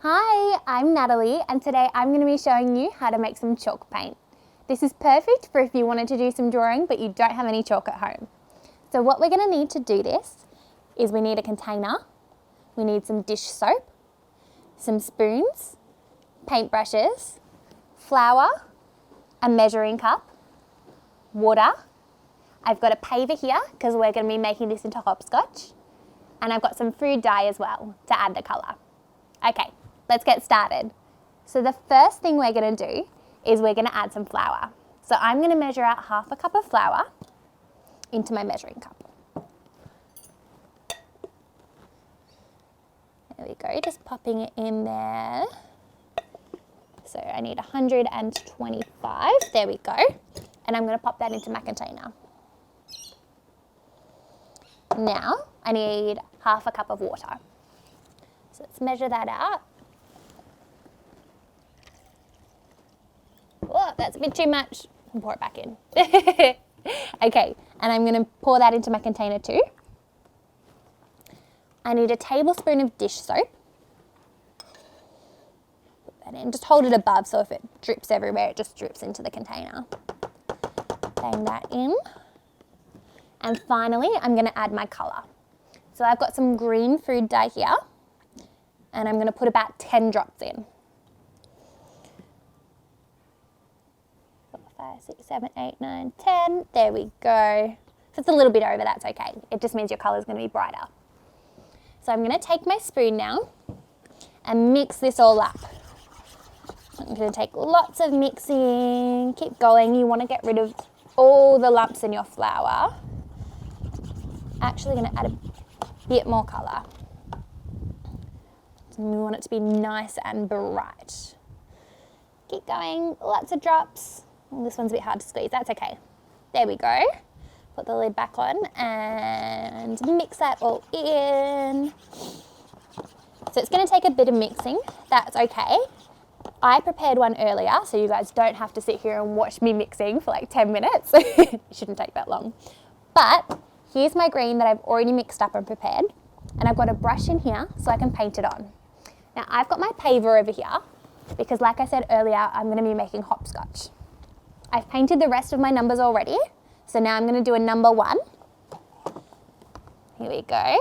Hi, I'm Natalie and today I'm going to be showing you how to make some chalk paint. This is perfect for if you wanted to do some drawing but you don't have any chalk at home. So what we're going to need to do this is we need a container, we need some dish soap, some spoons, paintbrushes, flour, a measuring cup, water. I've got a paver here because we're going to be making this into hopscotch, and I've got some food dye as well to add the colour. Okay, let's get started. So the first thing we're going to do is we're going to add some flour. So I'm going to measure out half a cup of flour into my measuring cup. There we go, just popping it in there. So I need 125, there we go. And I'm going to pop that into my container. Now I need half a cup of water. So let's measure that out. Oh, that's a bit too much. I'll pour it back in. Okay, and I'm going to pour that into my container too. I need a tablespoon of dish soap. Put that in. Just hold it above so if it drips everywhere, it just drips into the container. Bang that in. And finally, I'm going to add my colour. So I've got some green food dye here, and I'm going to put about 10 drops in. 4, 5, 6, 7, 8, 9, 10. There we go. If it's a little bit over, that's okay. It just means your colour is going to be brighter. So I'm going to take my spoon now and mix this all up. I'm going to take lots of mixing. Keep going. You want to get rid of all the lumps in your flour. Actually going to add a bit more colour. We want it to be nice and bright. Keep going, lots of drops. Oh, this one's a bit hard to squeeze, that's okay. There we go. Put the lid back on and mix that all in. So it's going to take a bit of mixing, that's okay. I prepared one earlier so you guys don't have to sit here and watch me mixing for like 10 minutes. It shouldn't take that long. But here's my green that I've already mixed up and prepared, and I've got a brush in here so I can paint it on. Now I've got my paver over here because like I said earlier, I'm going to be making hopscotch. I've painted the rest of my numbers already, so now I'm going to do a number 1. Here we go.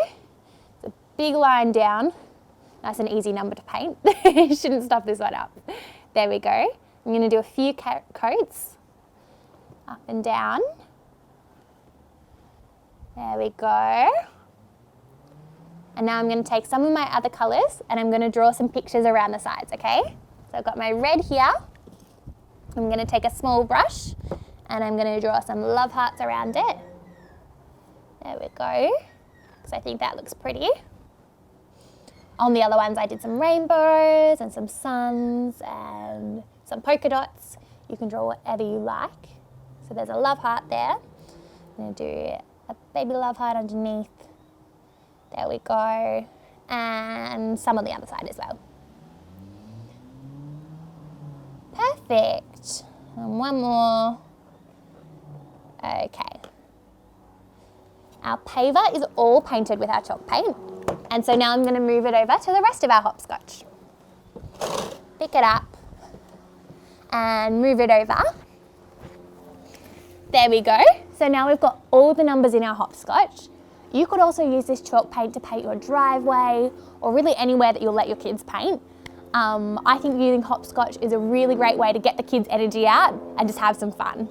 It's a big line down. Nice and easy number to paint. You shouldn't stuff this one up. There we go. I'm going to do a few coats up and down. There we go. And now I'm going to take some of my other colours and I'm going to draw some pictures around the sides, okay? So I've got my red here. I'm going to take a small brush and I'm going to draw some love hearts around it. There we go, because I think that looks pretty. On the other ones I did some rainbows and some suns and some polka dots. You can draw whatever you like. So there's a love heart there. I'm going to do a baby love heart underneath. There we go. And some on the other side as well. Perfect. And one more. Okay. Our paver is all painted with our chalk paint. And so now I'm going to move it over to the rest of our hopscotch. Pick it up and move it over. There we go. So now we've got all the numbers in our hopscotch. You could also use this chalk paint to paint your driveway or really anywhere that you'll let your kids paint. I think using hopscotch is a really great way to get the kids' energy out and just have some fun.